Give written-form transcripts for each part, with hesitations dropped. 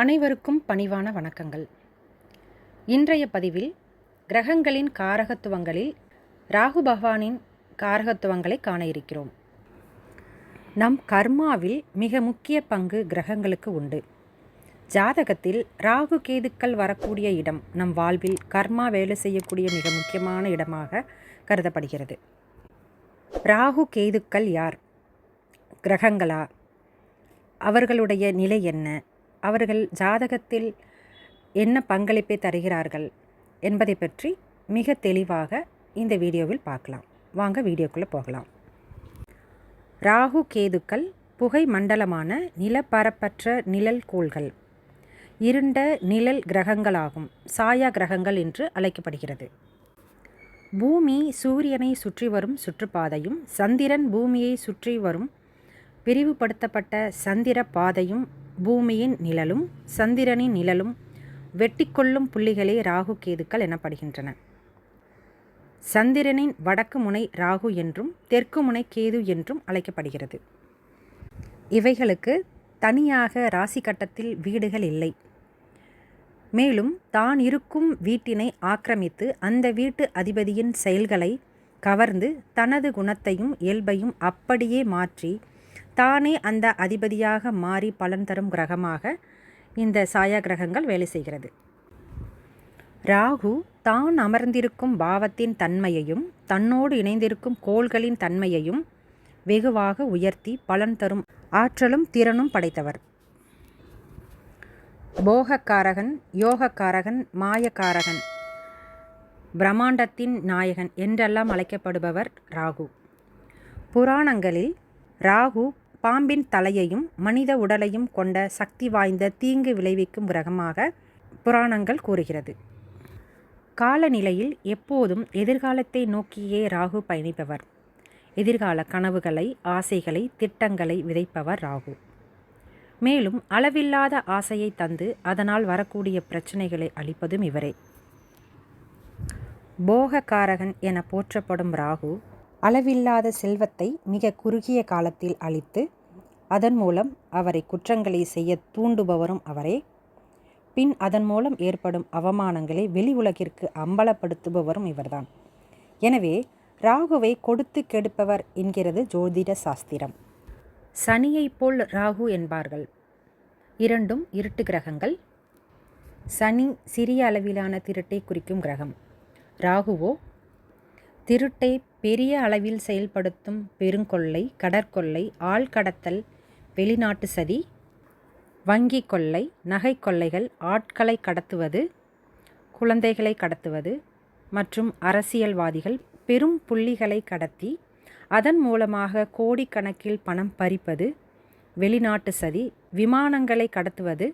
அனைவருக்கும் பணிவான வணக்கங்கள். இன்றைய பதிவில் கிரகங்களின் காரகத்துவங்களில் ராகு பகவானின் காரகத்துவங்களை காண இருக்கிறோம். நம் கர்மாவில் மிக முக்கிய பங்கு கிரகங்களுக்கு உண்டு. ஜாதகத்தில் ராகு கேதுக்கள் வரக்கூடிய இடம் நம் வாழ்வில் கர்மா வேலை செய்யக்கூடிய மிக முக்கியமான இடமாக கருதப்படுகிறது. ராகு கேதுக்கள் யார்? கிரகங்களா? அவர்களுடைய நிலை என்ன? அவர்கள் ஜாதகத்தில் என்ன பங்களிப்பை தருகிறார்கள் என்பதை பற்றி மிக தெளிவாக இந்த வீடியோவில் பார்க்கலாம். வாங்க வீடியோக்குள்ளே போகலாம். ராகு கேதுக்கள் புகை மண்டலமான நிலப்பரப்பற்ற நிழல் கோள்கள், இருண்ட நிழல் கிரகங்களாகும். சாயா கிரகங்கள் என்று அழைக்கப்படுகிறது. பூமி சூரியனை சுற்றி வரும் சுற்றுப்பாதையும் சந்திரன் பூமியை சுற்றி வரும் விரிவுபடுத்தப்பட்ட சந்திர பாதையும் பூமியின் நிழலும் சந்திரனின் நிழலும் வெட்டிக்கொள்ளும் புள்ளிகளே ராகு கேதுக்கள் எனப்படுகின்றன. சந்திரனின் வடக்கு முனை ராகு என்றும் தெற்கு முனை கேது என்றும் அழைக்கப்படுகிறது. இவைகளுக்கு தனியாக ராசி கட்டத்தில் வீடுகள் இல்லை. மேலும் தான் இருக்கும் வீட்டினை ஆக்கிரமித்து அந்த வீட்டு அதிபதியின் செயல்களை கவர்ந்து தனது குணத்தையும் இயல்பையும் அப்படியே மாற்றி தானே அந்த அதிபதியாக மாறி பலன் தரும் கிரகமாக இந்த சாயா கிரகங்கள் வேலை செய்கிறது. ராகு தான் அமர்ந்திருக்கும் பாவத்தின் தன்மையையும் தன்னோடு இணைந்திருக்கும் கோள்களின் தன்மையையும் வெகுவாக உயர்த்தி பலன் தரும் ஆற்றலும் திறனும் படைத்தவர். போகக்காரகன், யோகக்காரகன், மாயக்காரகன், பிரம்மாண்டத்தின் நாயகன் என்றெல்லாம் அழைக்கப்படுபவர் ராகு. புராணங்களில் ராகு பாம்பின் தலையையும் மனித உடலையும் கொண்ட சக்தி வாய்ந்த தீங்கு விளைவிக்கும் கிரகமாக புராணங்கள் கூறுகிறது. காலநிலையில் எப்போதும் எதிர்காலத்தை நோக்கியே ராகு பயணிப்பவர். எதிர்கால கனவுகளை, ஆசைகளை, திட்டங்களை விதைப்பவர் ராகு. மேலும் அளவில்லாத ஆசையை தந்து அதனால் வரக்கூடிய பிரச்சனைகளை அளிப்பதும் இவரே. போகக்காரகன் என போற்றப்படும் ராகு அளவில்லாத செல்வத்தை மிக குறுகிய காலத்தில் அளித்து அதன் மூலம் அவரை குற்றங்களை செய்ய தூண்டுபவரும் அவரே. பின் அதன் மூலம் ஏற்படும் அவமானங்களை வெளி உலகிற்கு அம்பலப்படுத்துபவரும் இவர்தான். எனவே ராகுவை கொடுத்து கெடுப்பவர் என்கிறது ஜோதிட சாஸ்திரம். சனியை போல் ராகு என்பார்கள். இரண்டும் இருட்டு கிரகங்கள். சனி சிறிய அளவிலான திருட்டை குறிக்கும் கிரகம். ராகுவோ திருட்டை பெரிய அளவில் செயல்படுத்தும் பெருங்கொள்ளை, கடற்கொள்ளை, ஆழ்கடத்தல், வெளிநாட்டு சதி, வங்கி கொள்ளை, நகை கொள்ளைகள், ஆட்களை கடத்துவது, குழந்தைகளை கடத்துவது மற்றும் அரசியல்வாதிகள் பெரும் புள்ளிகளை கடத்தி அதன் மூலமாக கோடிக்கணக்கில் பணம் பறிப்பது, வெளிநாட்டு சதி, விமானங்களை கடத்துவது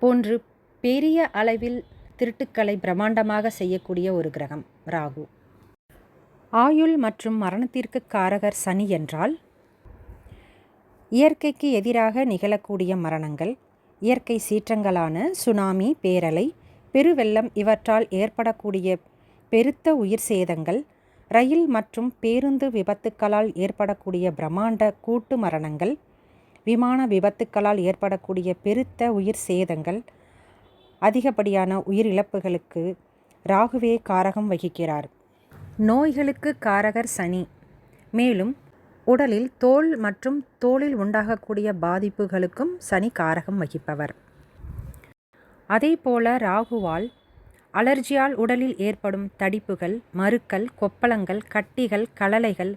போன்று பெரிய அளவில் திருட்டுக்களை பிரம்மாண்டமாக செய்யக்கூடிய ஒரு கிரகம் ராகு. ஆயுள் மற்றும் மரணத்திற்கு காரகர் சனி என்றால் இயற்கைக்கு எதிராக நிகழக்கூடிய மரணங்கள், இயற்கை சீற்றங்களான சுனாமி, பேரலை, பெருவெள்ளம் இவற்றால் ஏற்படக்கூடிய பெருத்த உயிர் சேதங்கள், ரயில் மற்றும் பேருந்து விபத்துக்களால் ஏற்படக்கூடிய பிரம்மாண்ட கூட்டு மரணங்கள், விமான விபத்துக்களால் ஏற்படக்கூடிய பெருத்த உயிர் சேதங்கள், அதிகப்படியான உயிரிழப்புகளுக்கு ராகுவே காரகம் வகிக்கிறார். நோய்களுக்கு காரகர் சனி. மேலும் உடலில் தோல் மற்றும் தோலில் உண்டாகக்கூடிய பாதிப்புகளுக்கும் சனி காரகம் வகிப்பவர். அதேபோல ராகுவால் அலர்ஜியால் உடலில் ஏற்படும் தடிப்புகள், மருக்கள், கொப்பளங்கள், கட்டிகள், கழலைகள்,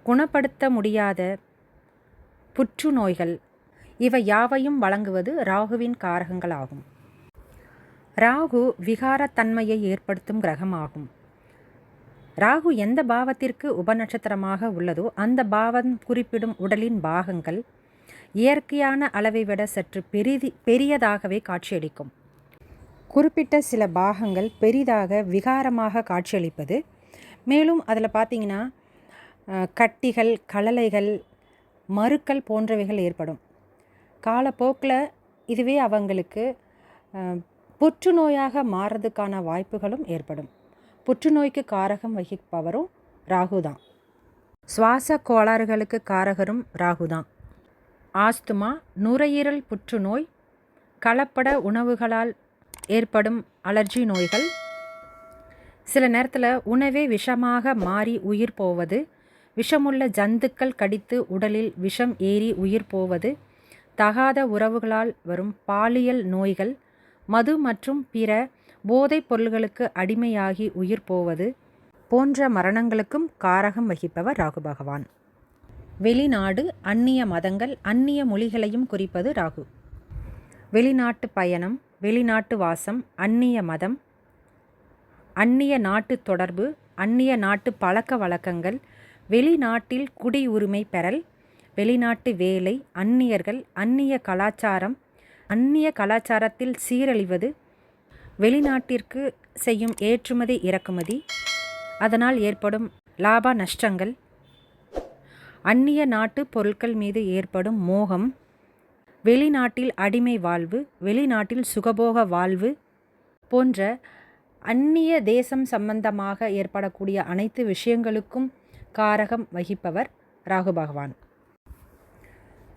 குணப்படுத்த முடியாத புற்றுநோய்கள் இவை யாவையும் வழங்குவது ராகுவின் காரகங்களாகும். ராகு விகாரத்தன்மையை ஏற்படுத்தும் கிரகமாகும். ராகு எந்த பாவத்திற்கு உபநட்சத்திரமாக உள்ளதோ அந்த பாவம் குறிப்பிடும் உடலின் பாகங்கள் இயற்கையான அளவை விட சற்று பெரியதாகவே காட்சியளிக்கும். குறிப்பிட்ட சில பாகங்கள் பெரிதாக விகாரமாக காட்சியளிப்பது. மேலும் அதில் பார்த்திங்கன்னா கட்டிகள், கழலைகள், மருக்கள் போன்றவைகள் ஏற்படும். காலப்போக்கில் இதுவே அவங்களுக்கு புற்றுநோயாக மாறுறதுக்கான வாய்ப்புகளும் ஏற்படும். புற்றுநோய்க்கு காரகம் வகிப்பவரும் ராகு தான். சுவாச கோளாறுகளுக்கு காரகரும் ராகு தான். ஆஸ்துமா, நுரையீரல் புற்றுநோய், கலப்பட உணவுகளால் ஏற்படும் அலர்ஜி நோய்கள், சில நேரத்தில் உணவே விஷமாக மாறி உயிர் போவது, விஷமுள்ள ஜந்துக்கள் கடித்து உடலில் விஷம் ஏறி உயிர் போவது, தகாத உறவுகளால் வரும் பாலியல் நோய்கள், மது மற்றும் பிற போதைப் பொருள்களுக்கு அடிமையாகி உயிர் போவது போன்ற மரணங்களுக்கும் காரகம் வகிப்பவர் ராகு பகவான். வெளிநாடு, அந்நிய மதங்கள், அந்நிய மொழிகளையும் குறிப்பது ராகு. வெளிநாட்டு பயணம், வெளிநாட்டு வாசம், அந்நிய மதம், அந்நிய நாட்டு தொடர்பு, அந்நிய நாட்டு பழக்க வழக்கங்கள், வெளிநாட்டில் குடியுரிமை பெறல், வெளிநாட்டு வேலை, அந்நியர்கள், அந்நிய கலாச்சாரம், அந்நிய கலாச்சாரத்தில் சீரழிவது, வெளிநாட்டிற்கு செய்யும் ஏற்றுமதி இறக்குமதி, அதனால் ஏற்படும் லாப நஷ்டங்கள், அந்நிய நாட்டு பொருட்கள் மீது ஏற்படும் மோகம், வெளிநாட்டில் அடிமை வாழ்வு, வெளிநாட்டில் சுகபோக வாழ்வு போன்ற அந்நிய தேசம் சம்பந்தமாக ஏற்படக்கூடிய அனைத்து விஷயங்களுக்கும் காரகம் வகிப்பவர் ராகு பகவான்.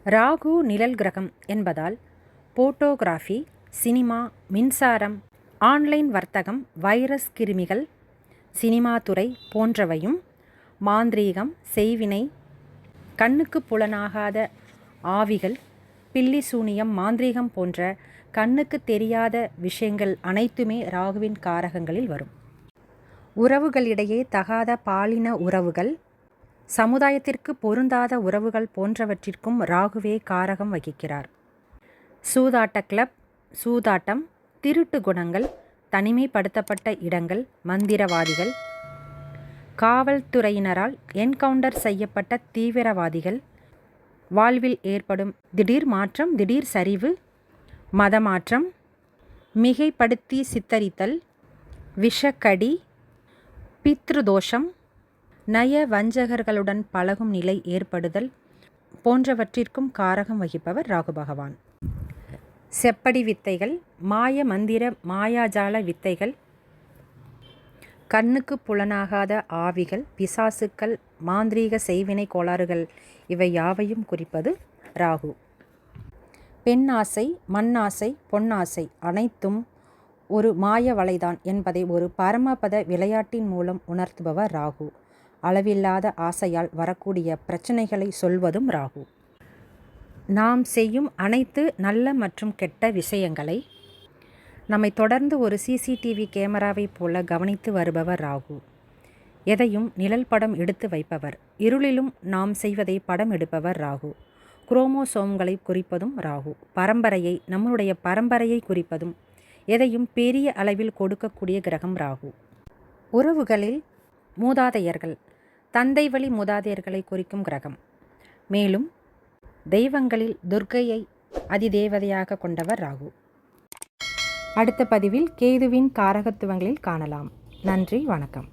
ராகு நிழல் கிரகம் என்பதால் போட்டோகிராஃபி, சினிமா, மின்சாரம், ஆன்லைன் வர்த்தகம், வைரஸ் கிருமிகள், சினிமா துறை போன்றவையும், மாந்திரீகம், செய்வினை, கண்ணுக்கு புலனாகாத ஆவிகள், பில்லி சூனியம், மாந்திரீகம் போன்ற கண்ணுக்கு தெரியாத விஷயங்கள் அனைத்துமே ராகுவின் காரகங்களில் வரும். உறவுகளிடையே தகாத பாலின உறவுகள், சமுதாயத்திற்கு பொருந்தாத உறவுகள் போன்றவற்றிற்கும் ராகுவே காரகம் வகிக்கிறார். சூதாட்ட கிளப், சூதாட்டம், திருட்டு குணங்கள், தனிமைப்படுத்தப்பட்ட இடங்கள், மந்திரவாதிகள், காவல்துறையினரால் என்கவுண்டர் செய்யப்பட்ட தீவிரவாதிகள், வாழ்வில் ஏற்படும் திடீர் மாற்றம், திடீர் சரிவு, மதமாற்றம், மிகைப்படுத்தி சித்தரித்தல், விஷக்கடி, பித்ருதோஷம், நய வஞ்சகர்களுடன் பழகும் நிலை ஏற்படுதல் போன்றவற்றிற்கும் காரகம் வகிப்பவர் ராகு பகவான். செப்படி வித்தைகள், மாய மந்திர மாயாஜால வித்தைகள், கண்ணுக்கு புலனாகாத ஆவிகள், பிசாசுக்கள், மாந்திரீக செய்வினை கோளாறுகள் இவை யாவையும் குறிப்பது ராகு. பெண்ணாசை, மண்ணாசை, பொன்னாசை அனைத்தும் ஒரு மாய வலைதான் என்பதை ஒரு பரமபத விளையாட்டின் மூலம் உணர்த்துபவர் ராகு. அளவில்லாத ஆசையால் வரக்கூடிய பிரச்சனைகளை சொல்வதும் ராகு. நாம் செய்யும் அனைத்து நல்ல மற்றும் கெட்ட விஷயங்களை நம்மை தொடர்ந்து ஒரு சிசிடிவி கேமராவைப் போல கவனித்து வருபவர் ராகு. எதையும் நிழல் படம் எடுத்து வைப்பவர். இருளிலும் நாம் செய்வதை படம் எடுப்பவர் ராகு. குரோமோசோம்களை குறிப்பதும் ராகு. பரம்பரையை, நம்முடைய பரம்பரையை குறிப்பதும், எதையும் பெரிய அளவில் கொடுக்கக்கூடிய கிரகம் ராகு. உறவுகளில் மூதாதையர்கள், தந்தை வழி மூதாதையர்களை குறிக்கும் கிரகம். மேலும் தெய்வங்களில் துர்க்கையை அதிதேவதையாக கொண்டவர் ராகு. அடுத்த பதிவில் கேதுவின் காரகத்துவங்களில் காணலாம். நன்றி, வணக்கம்.